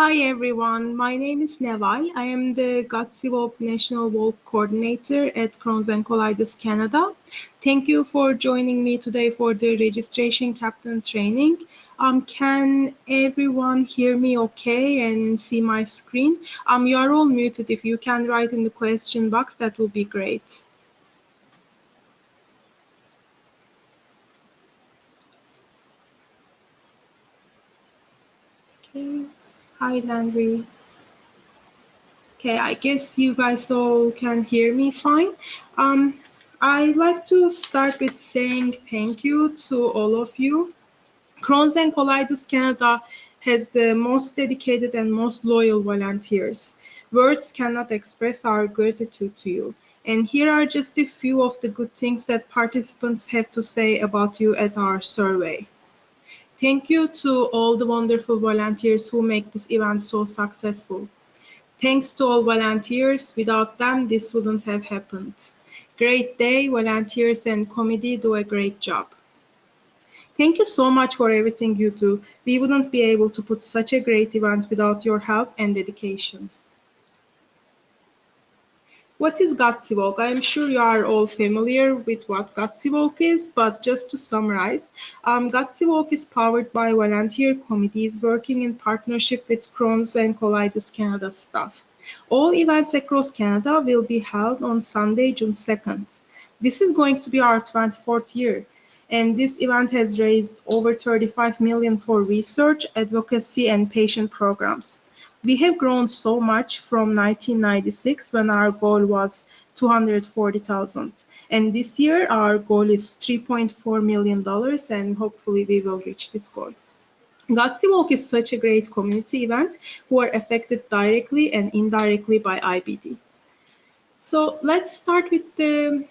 Hi everyone, my name is Nevai. I am the Gutsy National Walk Coordinator at Crohn's and Colitis Canada. Thank you for joining me today for the registration captain training. Can everyone hear me okay and see my screen? You are all muted. If you can write in the question box, that would be great. Okay. Hi Landry. Okay, I guess you guys all can hear me fine. I'd like to start with saying thank you to all of you. Crohn's and Colitis Canada has the most dedicated and most loyal volunteers. Words cannot express our gratitude to you. And here are just a few of the good things that participants have to say about you at our survey. Thank you to all the wonderful volunteers who make this event so successful. Thanks to all volunteers. Without them, this wouldn't have happened. Great day, volunteers and committee do a great job. Thank you so much for everything you do. We wouldn't be able to put such a great event without your help and dedication. What is Gutsy Walk? I am sure you are all familiar with what Gutsy Walk is, but just to summarize, Gutsy Walk is powered by volunteer committees working in partnership with Crohn's and Colitis Canada staff. All events across Canada will be held on Sunday, June 2nd. This is going to be our 24th year, and this event has raised over $35 million for research, advocacy, and patient programs. We have grown so much from 1996 when our goal was 240,000. And this year our goal is $3.4 million and hopefully we will reach this goal. Gutsy Walk is such a great community event who are affected directly and indirectly by IBD. So let's start with the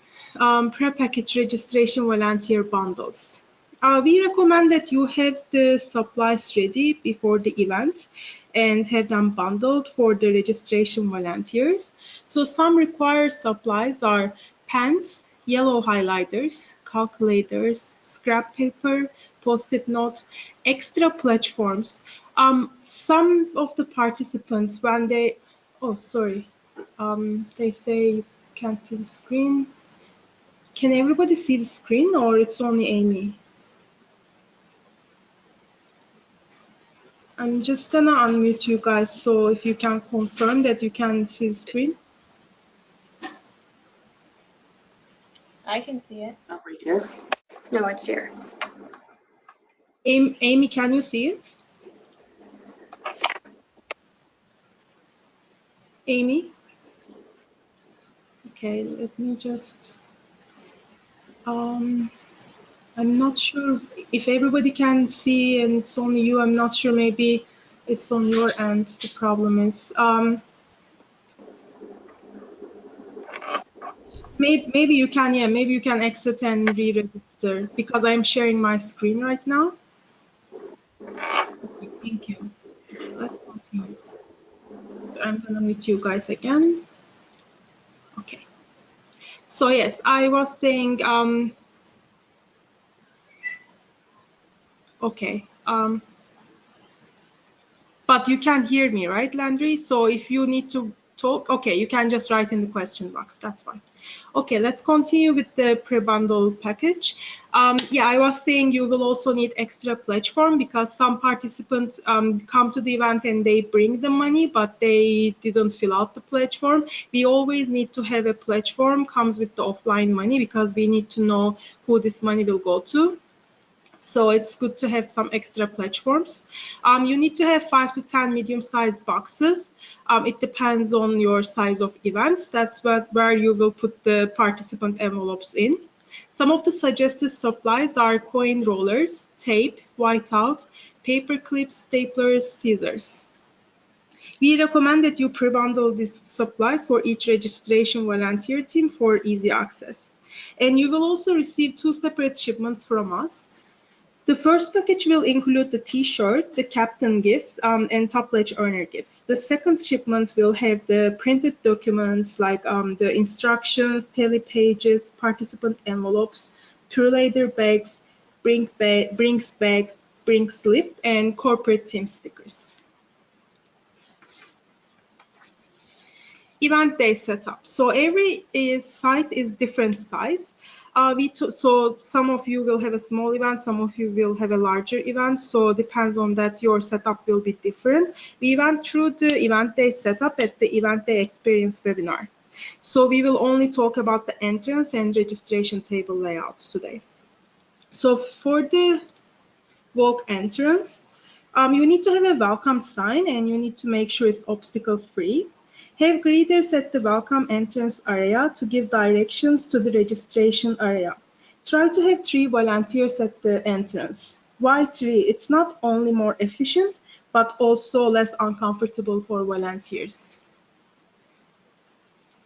pre-package registration volunteer bundles. We recommend that you have the supplies ready before the event and have them bundled for the registration volunteers. So some required supplies are pens, yellow highlighters, calculators, scrap paper, post-it note, extra pledge forms. Some of the participants, when they, they say you can't see the screen. Can everybody see the screen or it's only Amy? I'm just gonna unmute you guys, so if you can confirm that you can see the screen. I can see it. Not right here. No, it's here. Amy, can you see it? Amy? Okay, let me just, I'm not sure if everybody can see and it's only you. I'm not sure, maybe it's on your end, the problem is. Maybe you can, yeah, maybe you can exit and re-register because I'm sharing my screen right now. Okay, thank you. Let's continue. So I'm gonna meet you guys again. Okay. So yes, I was saying, okay. But you can hear me, right, Landry? So if you need to talk, okay, you can just write in the question box. That's fine. Okay, let's continue with the pre-bundle package. Yeah, I was saying you will also need extra pledge form because some participants come to the event and they bring the money, but they didn't fill out the pledge form. We always need to have a pledge form, comes with the offline money because we need to know who this money will go to. So it's good to have some extra pledge forms. You need to have 5 to 10 medium-sized boxes. It depends on your size of events. That's where you will put the participant envelopes in. Some of the suggested supplies are coin rollers, tape, whiteout, paper clips, staplers, scissors. We recommend that you pre-bundle these supplies for each registration volunteer team for easy access. And you will also receive 2 separate shipments from us. The first package will include the T-shirt, the captain gifts, and top pledge earner gifts. The second shipment will have the printed documents like the instructions, tally pages, participant envelopes, Purelator bags, Brinks bags, Brinks slip, and corporate team stickers. Event day setup. So every site is different size. So some of you will have a small event, some of you will have a larger event. So depends on that, your setup will be different. We went through the event day setup at the event day experience webinar. So we will only talk about the entrance and registration table layouts today. So for the walk entrance, you need to have a welcome sign and you need to make sure it's obstacle free. Have greeters at the welcome entrance area to give directions to the registration area. Try to have 3 volunteers at the entrance. Why 3? It's not only more efficient, but also less uncomfortable for volunteers.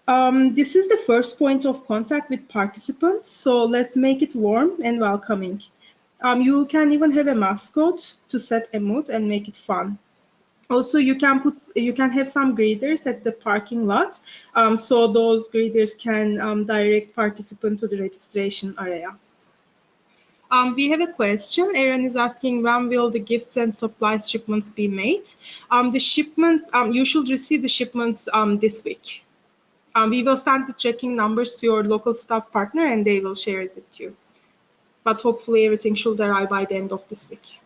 This is the first point of contact with participants, so let's make it warm and welcoming. You can even have a mascot to set a mood and make it fun. Also, you can have some greeters at the parking lot, so those greeters can direct participants to the registration area. We have a question. Aaron is asking, when will the gifts and supplies shipments be made? The shipments, you should receive the shipments this week. We will send the tracking numbers to your local staff partner and they will share it with you. But hopefully everything should arrive by the end of this week.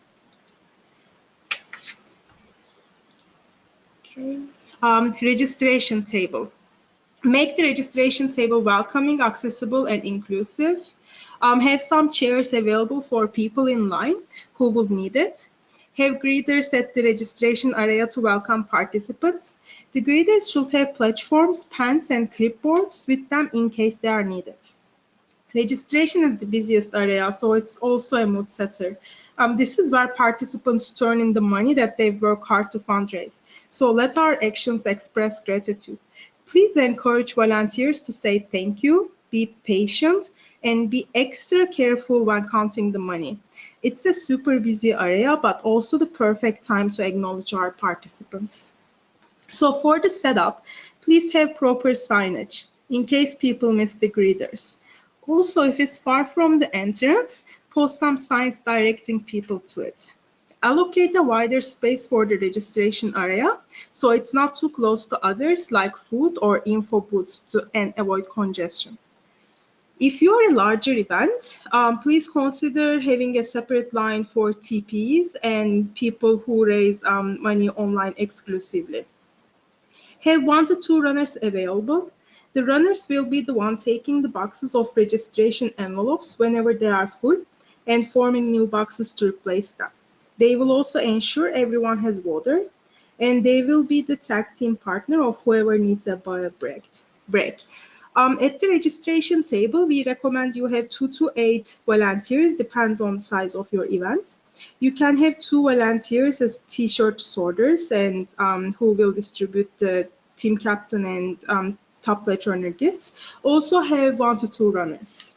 Okay. Registration table. Make the registration table welcoming, accessible, and inclusive. Have some chairs available for people in line who will need it. Have greeters at the registration area to welcome participants. The greeters should have pledge forms, pens, and clipboards with them in case they are needed. Registration is the busiest area, so it's also a mood setter. This is where participants turn in the money that they've worked hard to fundraise. So let our actions express gratitude. Please encourage volunteers to say thank you, be patient, and be extra careful when counting the money. It's a super busy area, but also the perfect time to acknowledge our participants. So for the setup, please have proper signage in case people miss the greeters. Also, if it's far from the entrance, post some signs directing people to it. Allocate a wider space for the registration area, so it's not too close to others like food or info booths and avoid congestion. If you're a larger event, please consider having a separate line for TPs and people who raise money online exclusively. Have 1 to 2 runners available. The runners will be the one taking the boxes of registration envelopes whenever they are full and forming new boxes to replace them. They will also ensure everyone has water, and they will be the tag team partner of whoever needs a bio break. At the registration table, we recommend you have 2 to 8 volunteers, depends on the size of your event. You can have 2 volunteers as t-shirt sorters and who will distribute the team captain and top pledge runner gifts. Also have 1 to 2 runners.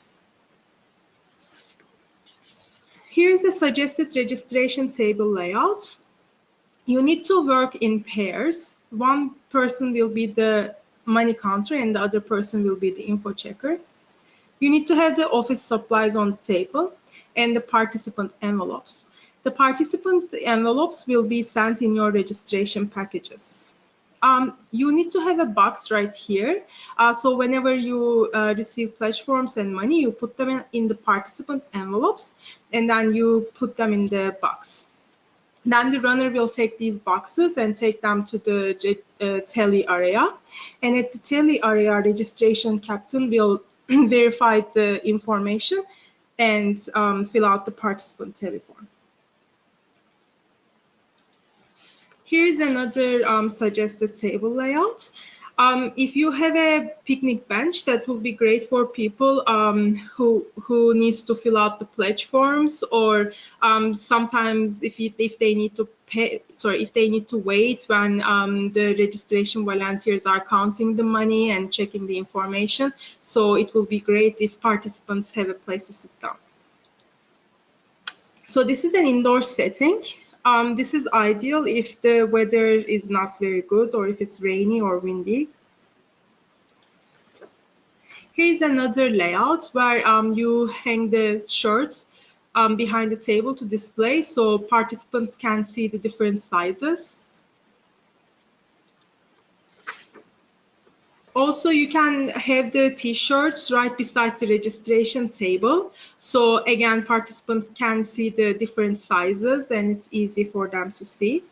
Here's a suggested registration table layout. You need to work in pairs. One person will be the money counter and the other person will be the info checker. You need to have the office supplies on the table and the participant envelopes. The participant envelopes will be sent in your registration packages. You need to have a box right here. So whenever you receive pledge forms and money, you put them in the participant envelopes and then you put them in the box. Then the runner will take these boxes and take them to the tally area. And at the tally area, registration captain will verify the information and fill out the participant tally form. Here's another suggested table layout. If you have a picnic bench, that will be great for people who needs to fill out the pledge forms, or sometimes if they need to if they need to wait when the registration volunteers are counting the money and checking the information. So it will be great if participants have a place to sit down. So this is an indoor setting. This is ideal if the weather is not very good or if it's rainy or windy. Here's another layout where you hang the shirts behind the table to display so participants can see the different sizes. Also, you can have the t-shirts right beside the registration table. So again, participants can see the different sizes and it's easy for them to see.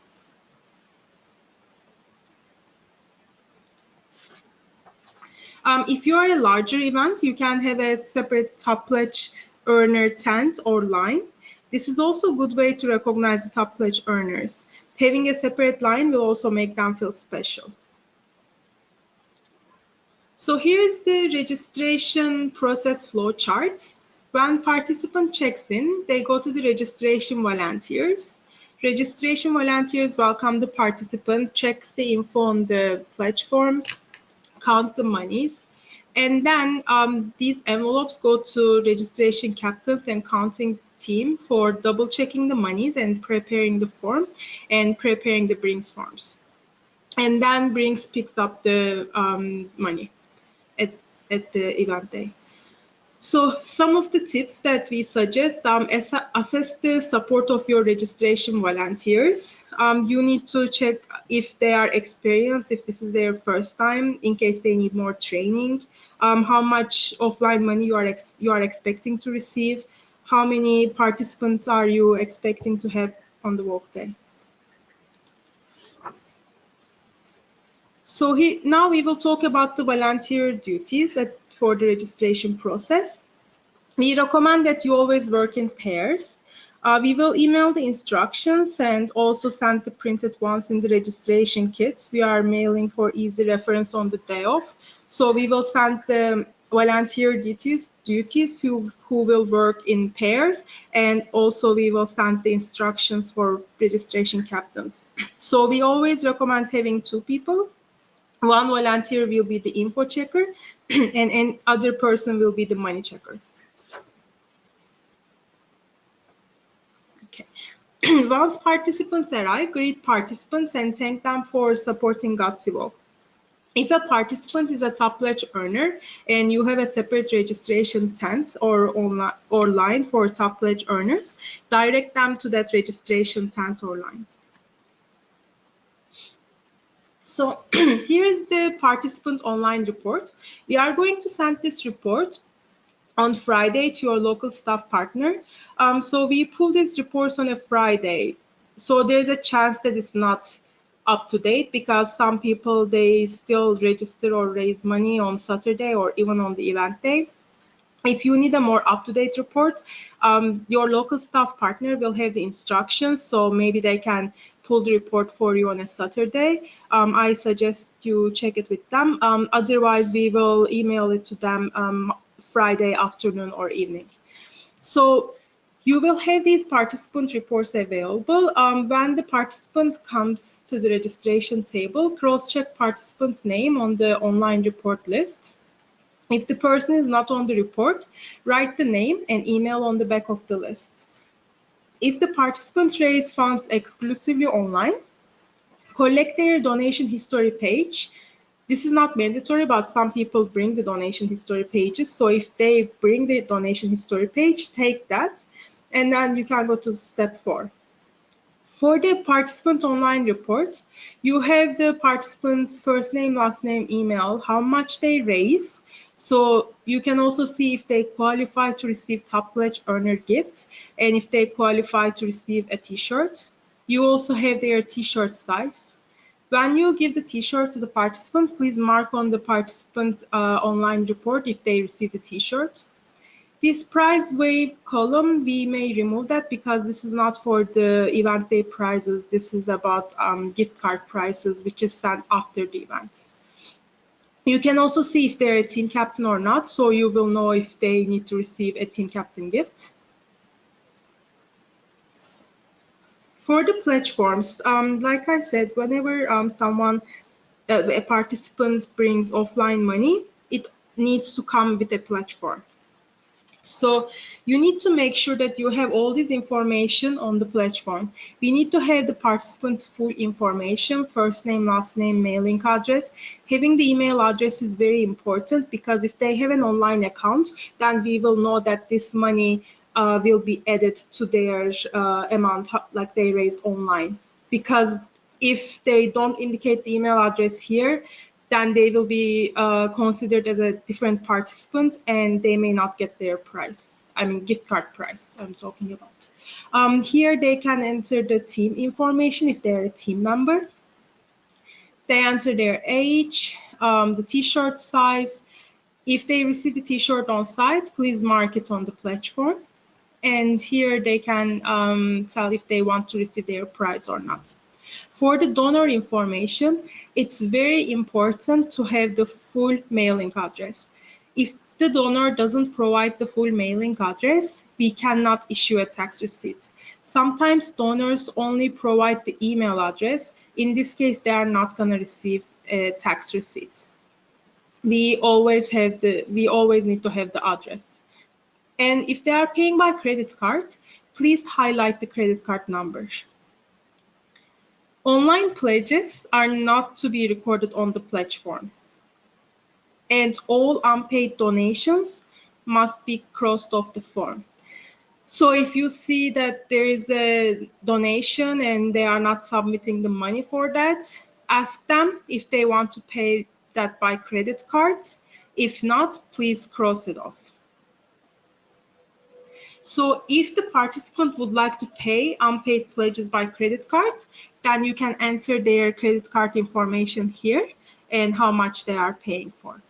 If you are a larger event, you can have a separate top pledge earner tent or line. This is also a good way to recognize the top pledge earners. Having a separate line will also make them feel special. So here is the registration process flow chart. When participant checks in, they go to the registration volunteers. Registration volunteers welcome the participant, checks the info on the pledge form, count the monies, and then these envelopes go to registration captains and counting team for double checking the monies and preparing the form and preparing the Brinks forms. And then Brinks picks up the money at the event day. So some of the tips that we suggest, assess the support of your registration volunteers. You need to check if they are experienced, if this is their first time, in case they need more training, how much offline money you are expecting to receive, how many participants are you expecting to have on the walk day. So now we will talk about the volunteer duties for the registration process. We recommend that you always work in pairs. We will email the instructions and also send the printed ones in the registration kits. We are mailing for easy reference on the day off. So we will send the volunteer duties who will work in pairs, and also we will send the instructions for registration captains. So we always recommend having 2 people. One volunteer will be the info checker and another person will be the money checker. Okay. Once participants arrive, greet participants and thank them for supporting Gutsy Walk. If a participant is a top pledge earner and you have a separate registration tent or line for top pledge earners, direct them to that registration tent or line. So here is the participant online report. We are going to send this report on Friday to your local staff partner. So we pull these reports on a Friday. So there's a chance that it's not up to date because some people, they still register or raise money on Saturday or even on the event day. If you need a more up-to-date report, your local staff partner will have the instructions, so maybe they can pull the report for you on a Saturday. I suggest you check it with them. Otherwise, we will email it to them Friday afternoon or evening. So you will have these participant reports available. When the participant comes to the registration table, cross-check participant's name on the online report list. If the person is not on the report, write the name and email on the back of the list. If the participant raised funds exclusively online, collect their donation history page. This is not mandatory, but some people bring the donation history pages. So if they bring the donation history page, take that, and then you can go to step 4. For the participant online report, you have the participant's first name, last name, email, how much they raise. So you can also see if they qualify to receive top pledge earner gift and if they qualify to receive a t-shirt. You also have their t-shirt size. When you give the t-shirt to the participant, please mark on the participant online report if they receive the t-shirt. This prize wave column, we may remove that because this is not for the event day prizes. This is about gift card prices, which is sent after the event. You can also see if they're a team captain or not, so you will know if they need to receive a team captain gift. For the pledge forms, like I said, whenever a participant brings offline money, it needs to come with a pledge form. So you need to make sure that you have all this information on the pledge form. We need to have the participants' full information, first name, last name, mailing address. Having the email address is very important because if they have an online account, then we will know that this money will be added to their amount like they raised online. Because if they don't indicate the email address here, then they will be considered as a different participant and they may not get their prize. I mean, gift card prize I'm talking about. Here they can enter the team information if they're a team member. They enter their age, the t-shirt size. If they receive the t-shirt on site, please mark it on the pledge form. And here they can tell if they want to receive their prize or not. For the donor information, it's very important to have the full mailing address. If the donor doesn't provide the full mailing address, we cannot issue a tax receipt. Sometimes donors only provide the email address. In this case, they are not going to receive a tax receipt. We always need to have the address. And if they are paying by credit card, please highlight the credit card number. Online pledges are not to be recorded on the pledge form. And all unpaid donations must be crossed off the form. So if you see that there is a donation and they are not submitting the money for that, ask them if they want to pay that by credit card. If not, please cross it off. So if the participant would like to pay unpaid pledges by credit card, then you can enter their credit card information here and how much they are paying for.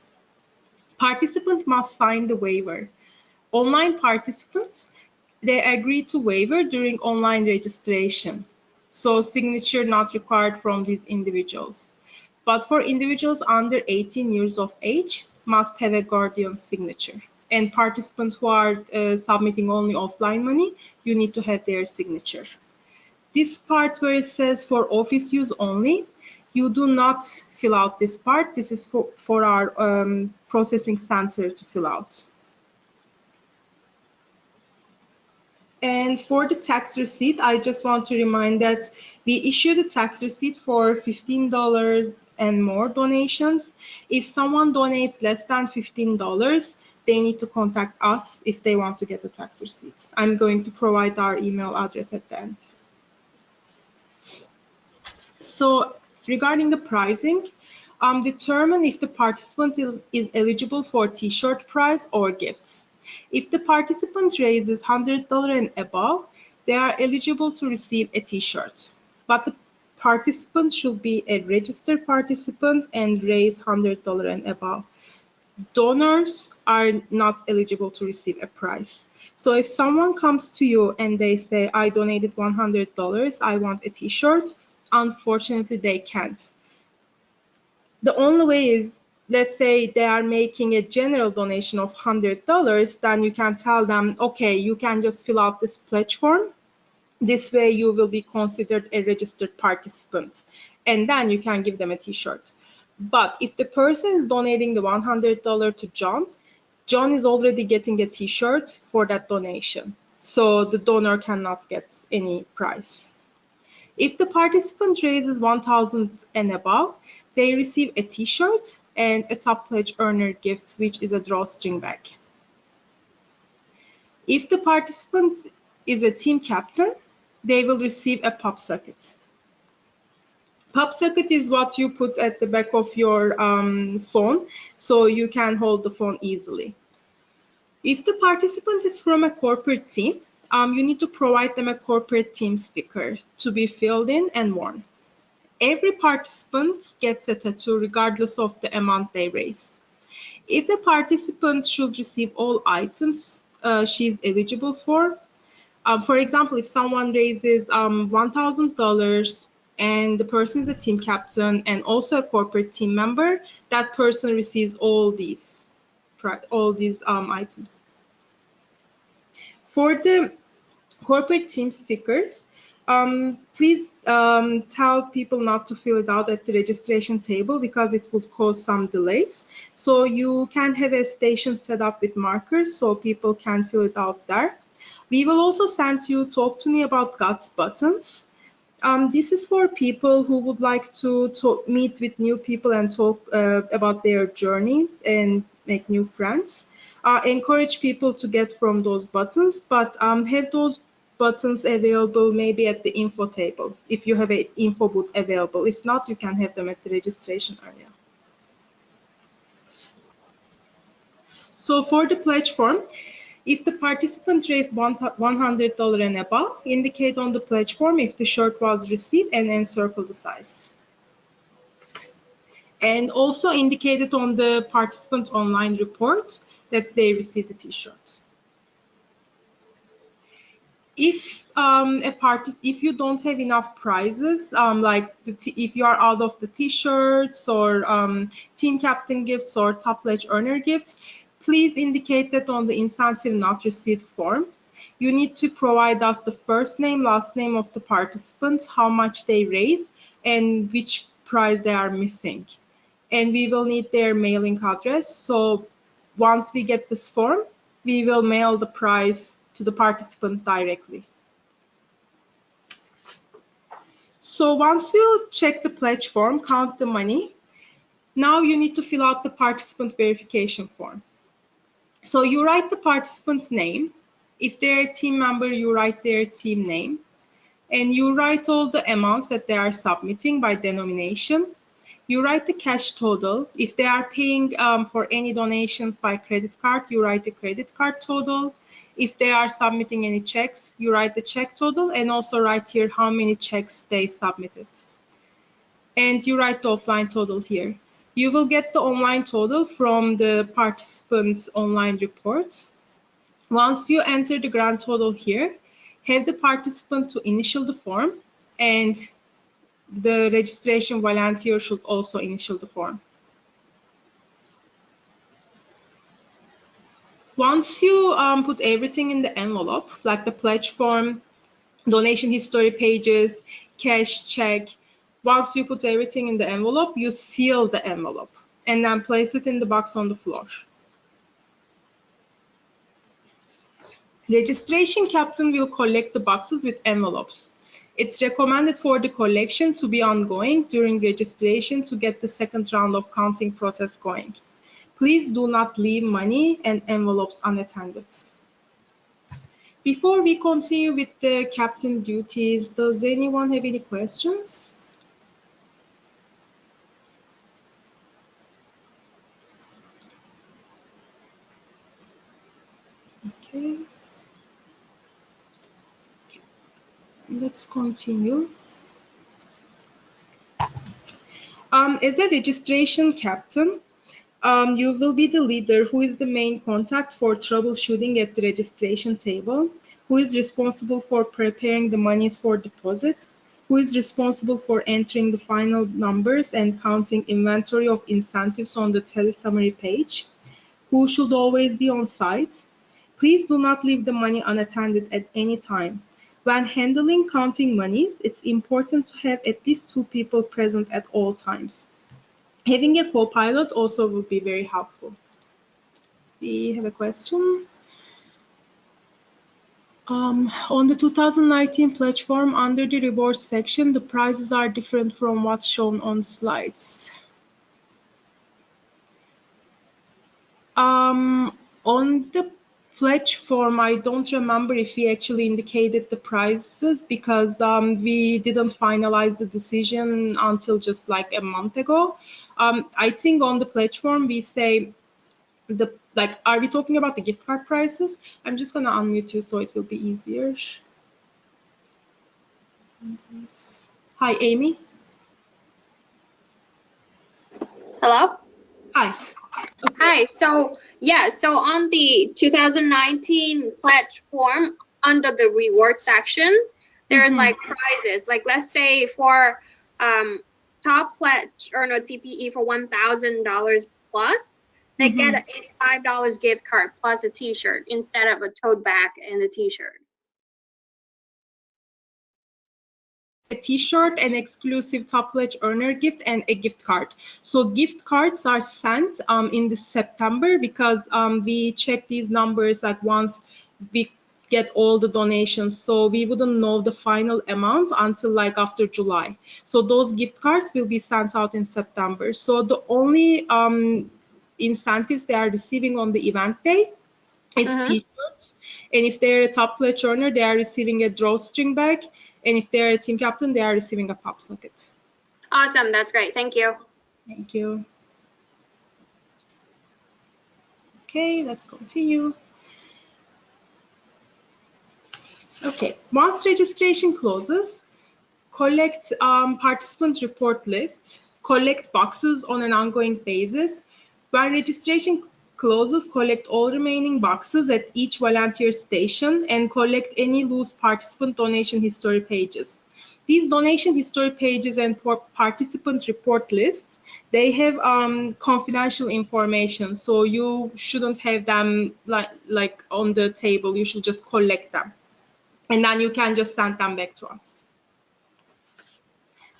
Participant must sign the waiver. Online participants, they agree to waiver during online registration. So signature not required from these individuals. But for individuals under 18 years of age, must have a guardian signature. And participants who are submitting only offline money, you need to have their signature. This part where it says for office use only, you do not fill out this part. This is for our processing center to fill out. And for the tax receipt, I just want to remind that we issue the tax receipt for $15 and more donations. If someone donates less than $15, they need to contact us if they want to get the tax receipt. I'm going to provide our email address at the end. So regarding the pricing, determine if the participant is eligible for t-shirt prize or gifts. If the participant raises $100 and above, they are eligible to receive a t-shirt. But the participant should be a registered participant and raise $100 and above. Donors are not eligible to receive a prize. So if someone comes to you and they say, I donated $100, I want a t-shirt, unfortunately they can't. The only way is, let's say they are making a general donation of $100, then you can tell them, okay, you can just fill out this pledge form. This way you will be considered a registered participant, and then you can give them a t-shirt. But if the person is donating the $100 to John, John is already getting a t-shirt for that donation. So the donor cannot get any prize. If the participant raises $1,000 and above, they receive a t-shirt and a top pledge earner gift, which is a drawstring bag. If the participant is a team captain, they will receive a pop socket. Pop socket is what you put at the back of your phone, so you can hold the phone easily. If the participant is from a corporate team, you need to provide them a corporate team sticker to be filled in and worn. Every participant gets a tattoo regardless of the amount they raise. If the participant should receive all items she's eligible for example, if someone raises $1,000 and the person is a team captain and also a corporate team member, that person receives all these items. For the corporate team stickers, please tell people not to fill it out at the registration table because it would cause some delays. So you can have a station set up with markers so people can fill it out there. We will also send you Talk to Me About Guts buttons. This is for people who would like to meet with new people and talk about their journey and make new friends. Encourage people to get from those buttons, but have those buttons available maybe at the info table if you have an info booth available. If not, you can have them at the registration area. So for the pledge form, if the participant raised $100 and above, indicate on the pledge form if the shirt was received and encircle the size. And also indicate it on the participant online report that they received the t-shirt. If if you don't have enough prizes, like if you are out of the t-shirts or team captain gifts or top pledge earner gifts, please indicate that on the incentive not received form. You need to provide us the first name, last name of the participants, how much they raise, and which prize they are missing. And we will need their mailing address. So once we get this form, we will mail the prize to the participant directly. So once you check the pledge form, count the money, now you need to fill out the participant verification form. So you write the participant's name. If they're a team member, you write their team name. And you write all the amounts that they are submitting by denomination. You write the cash total. If they are paying for any donations by credit card, you write the credit card total. If they are submitting any checks, you write the check total and also write here how many checks they submitted. And you write the offline total here. You will get the online total from the participant's online report. Once you enter the grand total here, have the participant to initial the form, and the registration volunteer should also initial the form. Once you put everything in the envelope, like the pledge form, donation history pages, cash, check, once you put everything in the envelope, you seal the envelope and then place it in the box on the floor. Registration captain will collect the boxes with envelopes. It's recommended for the collection to be ongoing during registration to get the second round of counting process going. Please do not leave money and envelopes unattended. Before we continue with the captain duties, does anyone have any questions? Okay. Let's continue. As a registration captain, you will be the leader who is the main contact for troubleshooting at the registration table, who is responsible for preparing the monies for deposit, who is responsible for entering the final numbers and counting inventory of incentives on the tally summary page, who should always be on site. Please do not leave the money unattended at any time. When handling counting monies, it's important to have at least 2 people present at all times. Having a co-pilot also would be very helpful. We have a question. On the 2019 pledge form, under the rewards section, the prizes are different from what's shown on slides. On the pledge form, I don't remember if we actually indicated the prizes because we didn't finalize the decision until just like a month ago. I think on the pledge form we say are we talking about the gift card prices? I'm just gonna unmute you so it will be easier. Hi, Amy. Hello? Hi. Okay. Hi. So, yeah, so on the 2019 pledge form, under the reward section, there's like prizes. Like, let's say for top pledge earner TPE for $1,000 plus, they get an $85 gift card plus a t-shirt instead of a tote bag and a t-shirt. A t-shirt, an exclusive top pledge earner gift, and a gift card. So gift cards are sent in the September because we check these numbers like once we get all the donations, so we wouldn't know the final amount until like after July. So those gift cards will be sent out in September. So the only incentives they are receiving on the event day is t-shirts, and if they're a top pledge earner, they are receiving a drawstring bag, and if they're a team captain, they are receiving a pop socket. Awesome, that's great. Thank you. Thank you. Okay, let's continue. Okay, once registration closes, collect participant report lists, collect boxes on an ongoing basis. When registration closes, collect all remaining boxes at each volunteer station and collect any loose participant donation history pages. These donation history pages and participant report lists, they have confidential information, so you shouldn't have them like on the table. You should just collect them, and then you can just send them back to us.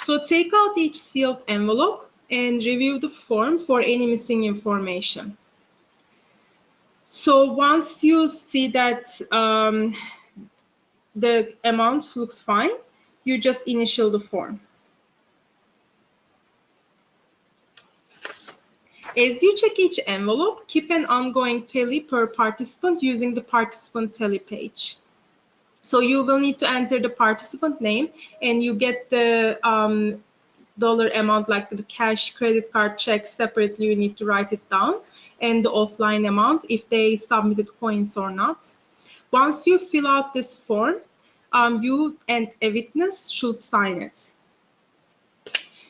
So take out each sealed envelope and review the form for any missing information. So once you see that the amount looks fine, you just initial the form. As you check each envelope, keep an ongoing tally per participant using the participant tally page. So you will need to enter the participant name, and you get the dollar amount, like the cash, credit card, check separately. You need to write it down, and the offline amount if they submitted coins or not. Once you fill out this form, you and a witness should sign it.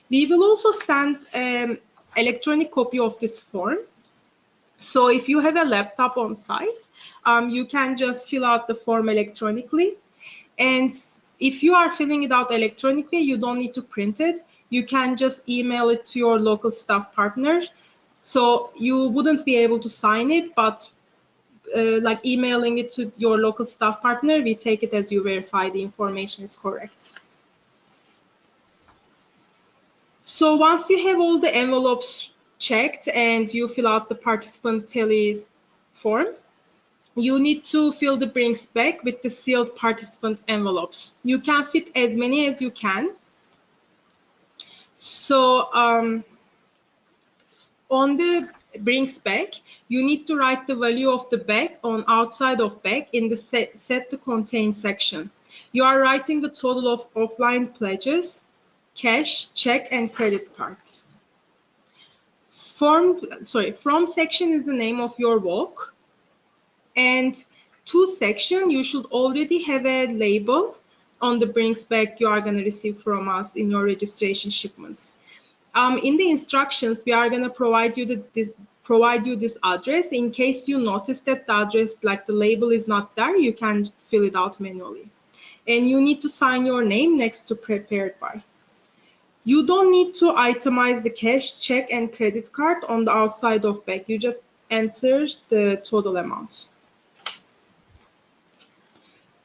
We will also send an electronic copy of this form. So if you have a laptop on site, you can just fill out the form electronically. And if you are filling it out electronically, you don't need to print it. You can just email it to your local staff partner. So you wouldn't be able to sign it, but like emailing it to your local staff partner, we take it as you verify the information is correct. So once you have all the envelopes checked and you fill out the participant tallies form, you need to fill the Brinks bag with the sealed participant envelopes. You can fit as many as you can. So on the Brinks bag, you need to write the value of the bag on outside of bag in the set to contain section. You are writing the total of offline pledges, cash, check, and credit cards. From section is the name of your walk. And to section, you should already have a label on the Brinks bag you are going to receive from us in your registration shipments. In the instructions, we are going to provide you this address. In case you notice that the address, like the label, is not there, you can fill it out manually. And you need to sign your name next to prepared by. You don't need to itemize the cash, check, and credit card on the outside of bag. You just enter the total amount.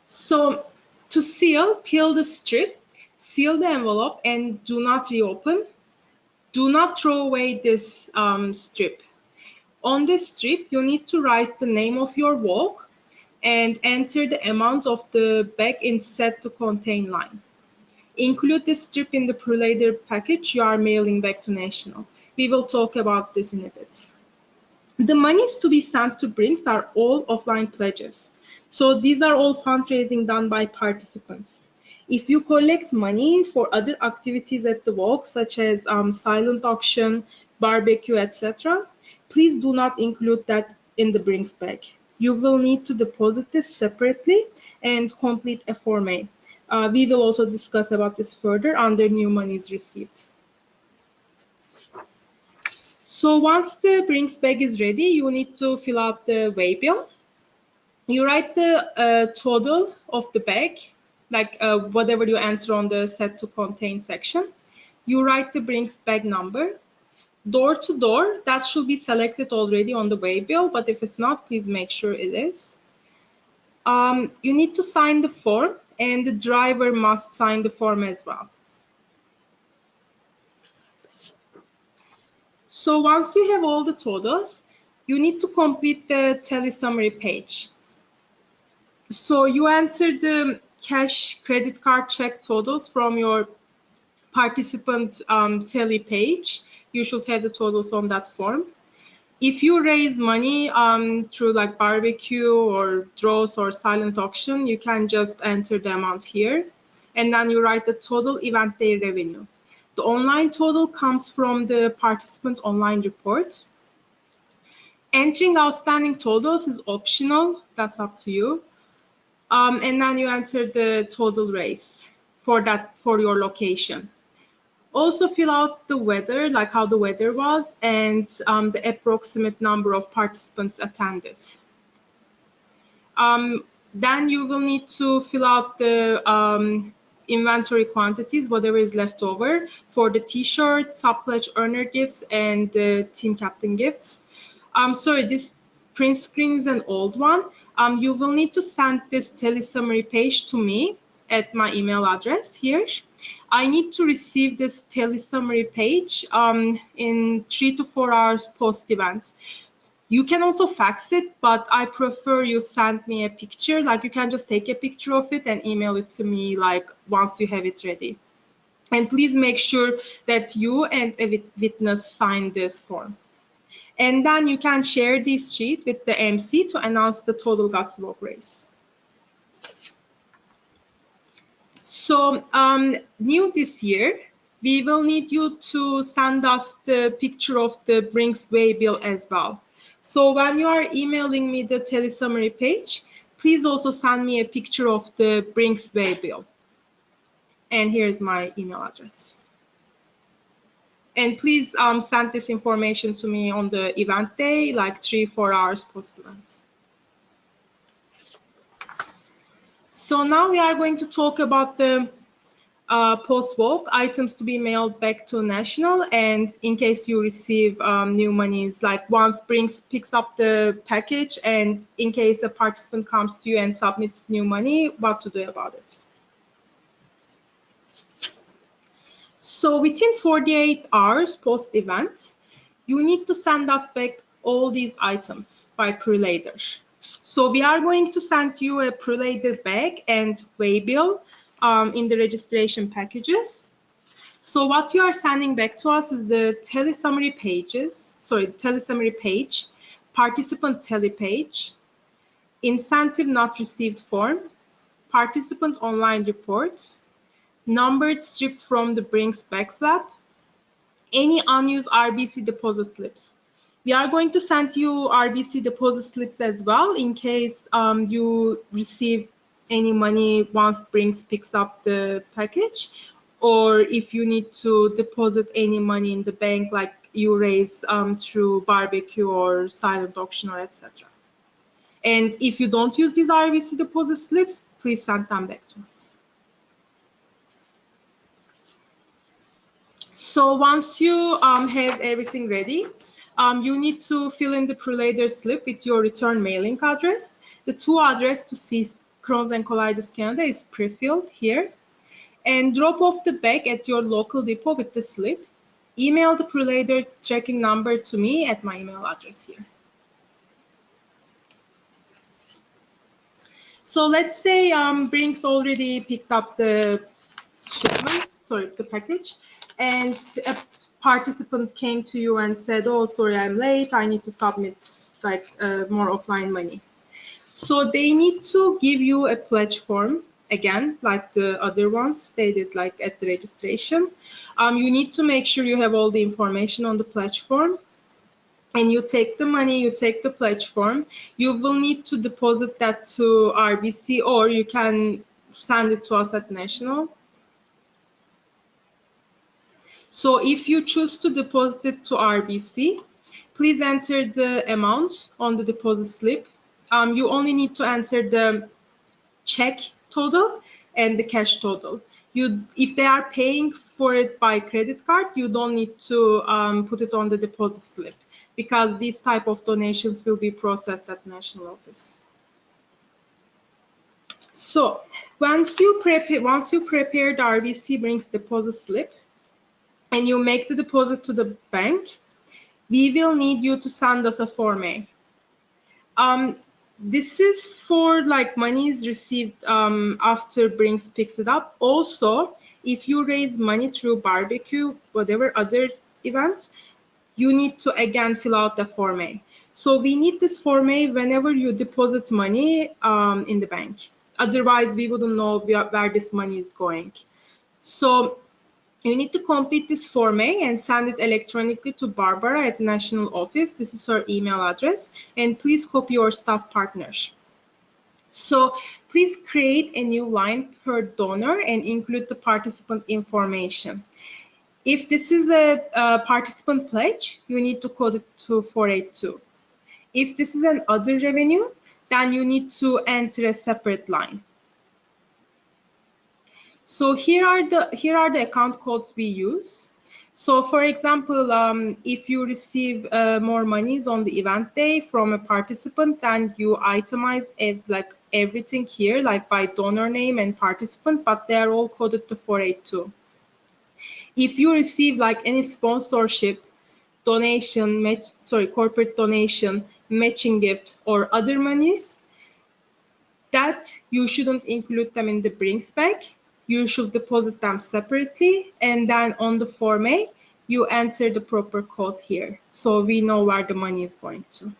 So to seal, peel the strip, seal the envelope, and do not reopen. Do not throw away this strip. On this strip, you need to write the name of your walk and enter the amount of the bag in set to contain line. Include this strip in the pre-later package you are mailing back to National. We will talk about this in a bit. The monies to be sent to Brinks are all offline pledges. So these are all fundraising done by participants. If you collect money for other activities at the walk, such as silent auction, barbecue, etc., please do not include that in the Brinks bag. You will need to deposit this separately and complete a Form A. We will also discuss about this further under new monies received. So once the Brinks bag is ready, you need to fill out the waybill. You write the total of the bag, like whatever you enter on the set to contain section. You write the Brinks bag number. Door to door, that should be selected already on the waybill, but if it's not, please make sure it is. You need to sign the form, and the driver must sign the form as well. So once you have all the totals, you need to complete the tally summary page. So you enter the cash, credit card, check totals from your participant tally page. You should have the totals on that form. If you raise money through like barbecue or draws or silent auction, you can just enter the amount here, and then you write the total event day revenue. The online total comes from the participant online report. Entering outstanding totals is optional. That's up to you. And then you enter the total raise for your location. Also fill out the weather, like how the weather was, and the approximate number of participants attended. Then you will need to fill out the inventory quantities, whatever is left over, for the t-shirt, sub-pledge earner gifts, and the team captain gifts. Sorry, this print screen is an old one. You will need to send this tele-summary page to me at my email address here. I need to receive this tele-summary page in 3 to 4 hours post-event. You can also fax it, but I prefer you send me a picture. Like, you can just take a picture of it and email it to me, like, once you have it ready. And please make sure that you and a witness sign this form. And then you can share this sheet with the MC to announce the total Gutsy Walk race. So new this year, we will need you to send us the picture of the Brinks waybill as well. So when you are emailing me the tele-summary page, please also send me a picture of the Brinks waybill. And here's my email address. And please send this information to me on the event day, like 3-4 hours post-event. So now we are going to talk about the post-walk items to be mailed back to National, and in case you receive new monies, like once Brinks picks up the package, and in case a participant comes to you and submits new money, what to do about it. So within 48 hours post-event, you need to send us back all these items by pre-lader. So we are going to send you a pre-lader bag and waybill in the registration packages. So what you are sending back to us is the tele-summary pages, tele-summary page, participant tele page, incentive not received form, participant online report, numbered stripped from the Brinks back flap, any unused RBC deposit slips. We are going to send you RBC deposit slips as well in case you receive any money once Brinks picks up the package, or if you need to deposit any money in the bank, like you raise through barbecue or silent auction or etc. And if you don't use these RBC deposit slips, please send them back to us. So once you have everything ready, you need to fill in the pre-lader slip with your return mailing address. The to address to see Crohn's and Colitis Canada is pre-filled here. And drop off the bag at your local depot with the slip. Email the pre-lader tracking number to me at my email address here. So let's say Brinks already picked up the the package, and a participant came to you and said, oh, sorry, I'm late, I need to submit like more offline money. So they need to give you a pledge form again, like the other ones they did like at the registration. You need to make sure you have all the information on the pledge form, and you take the money, you take the pledge form. You will need to deposit that to RBC, or you can send it to us at National. So if you choose to deposit it to RBC, please enter the amount on the deposit slip. You only need to enter the check total and the cash total. If they are paying for it by credit card, you don't need to put it on the deposit slip, because these type of donations will be processed at National Office. So once you prepare the RBC Brinks deposit slip and you make the deposit to the bank, we will need you to send us a Form A. This is for like monies received after Brinks picks it up. Also, if you raise money through barbecue, whatever other events, you need to again fill out the Form A. So we need this Form A whenever you deposit money in the bank. Otherwise, we wouldn't know where this money is going. So You need to complete this Form A and send it electronically to Barbara at National Office. This is her email address. And please copy your staff partners. So please create a new line per donor and include the participant information. If this is a participant pledge, you need to code it to 482. If this is an other revenue, then you need to enter a separate line. So here are the account codes we use. So for example, if you receive more monies on the event day from a participant, then you itemize like everything here, like by donor name and participant, but they are all coded to 482. If you receive like any sponsorship, donation, corporate donation, matching gift, or other monies, that you shouldn't include them in the Brinks bag. You should deposit them separately, and then on the Form A, you enter the proper code here, so we know where the money is going to.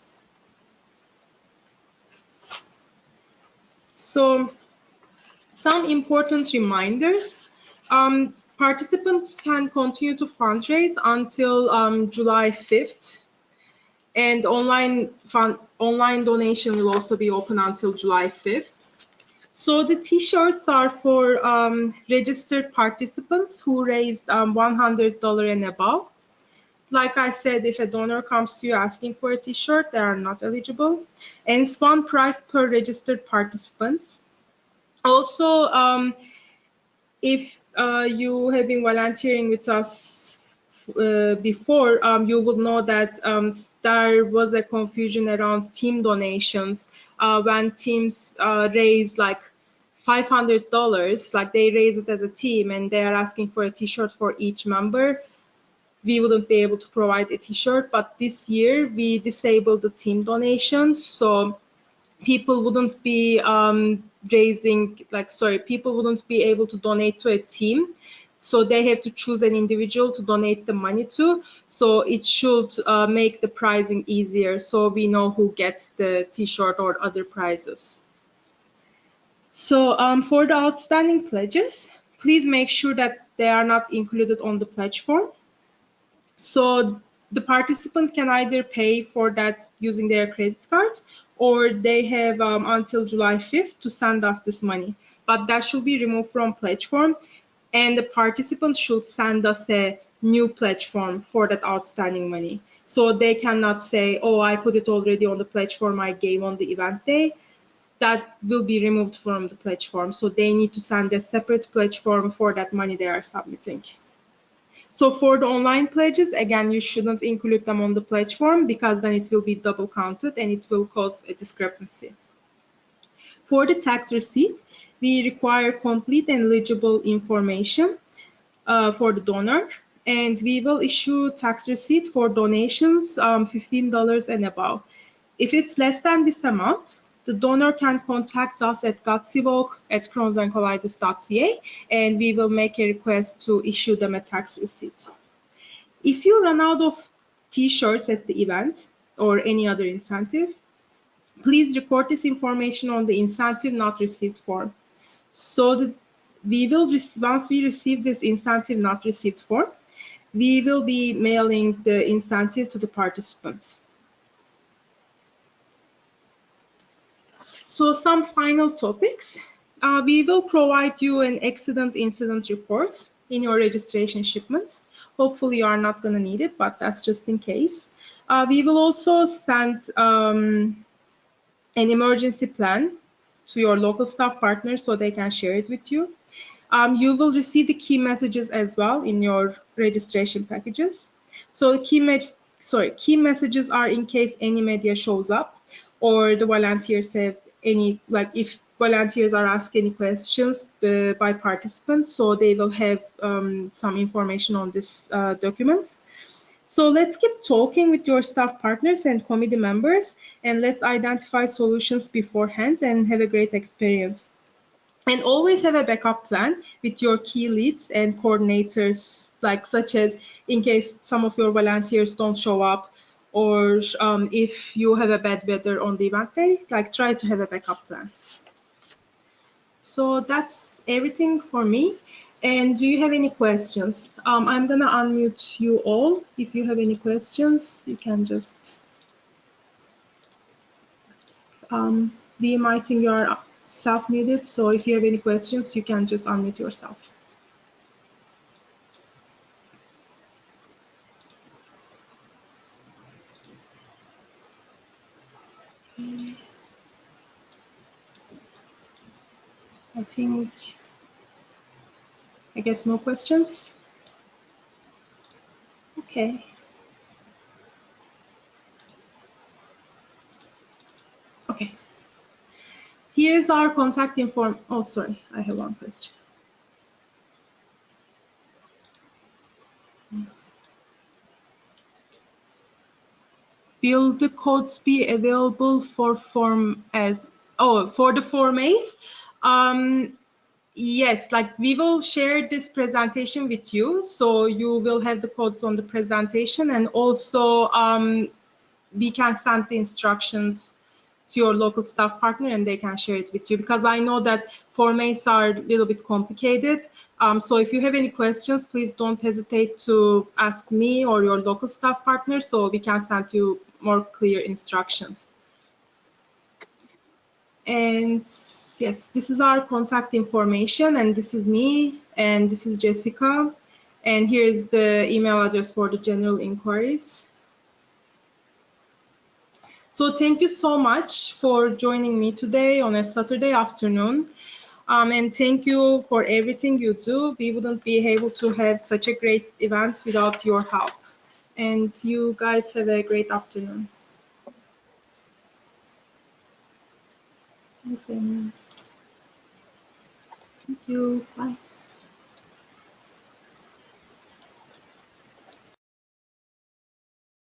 So, some important reminders. Participants can continue to fundraise until July 5th, and online donation will also be open until July 5th. So the t-shirts are for registered participants who raised $100 and above. Like I said, if a donor comes to you asking for a t-shirt, they are not eligible. And it's one price per registered participants. Also, if you have been volunteering with us before, you would know that there was a confusion around team donations when teams raise like $500, like they raise it as a team and they are asking for a t-shirt for each member. We wouldn't be able to provide a t-shirt, but this year we disabled the team donations, so people wouldn't be people wouldn't be able to donate to a team, so they have to choose an individual to donate the money to. So it should make the pricing easier, so we know who gets the t-shirt or other prizes. So for the outstanding pledges, please make sure that they are not included on the pledge form. So the participant can either pay for that using their credit cards, or they have until July 5th to send us this money. But that should be removed from pledge form, and the participant should send us a new pledge form for that outstanding money. So they cannot say, oh, I put it already on the pledge form I gave on the event day. That will be removed from the pledge form. So they need to send a separate pledge form for that money they are submitting. So for the online pledges, again, you shouldn't include them on the pledge form because then it will be double counted and it will cause a discrepancy. For the tax receipt, we require complete and legible information for the donor, and we will issue tax receipt for donations $15 and above. If it's less than this amount, the donor can contact us at gutsywalk@crohnsandcolitis.ca, and we will make a request to issue them a tax receipt. If you run out of t-shirts at the event or any other incentive, please record this information on the incentive not received form. So that once we receive this incentive not received form, we will be mailing the incentive to the participants. So some final topics. We will provide you an accident incident report in your registration shipments. Hopefully you are not going to need it, but that's just in case. We will also send an emergency plan to your local staff partners so they can share it with you. You will receive the key messages as well in your registration packages. So key messages are in case any media shows up or the volunteers have any, like if volunteers are asked any questions by participants, so they will have some information on this document. So let's keep talking with your staff partners and committee members, and let's identify solutions beforehand and have a great experience. And always have a backup plan with your key leads and coordinators, like such as in case some of your volunteers don't show up, or if you have a bad weather on the event day, like try to have a backup plan. So that's everything for me. And do you have any questions? I'm gonna unmute you all. If you have any questions, you can just DM, I think you are self-muted, so if you have any questions, you can just unmute yourself. I guess no questions. Okay. Okay. Here's our contact info. Oh, sorry, I have one question. Will the codes be available for Form as? Oh, for the Form A's? Yes, like we will share this presentation with you, so you will have the codes on the presentation, and also we can send the instructions to your local staff partner and they can share it with you, because I know that formats are a little bit complicated. So if you have any questions, please don't hesitate to ask me or your local staff partner so we can send you more clear instructions. And yes, this is our contact information, and this is me, and this is Jessica, and here is the email address for the general inquiries. So thank you so much for joining me today on a Saturday afternoon. And thank you for everything you do. We wouldn't be able to have such a great event without your help. And you guys have a great afternoon. Thanks, Amy. Thank you. Bye.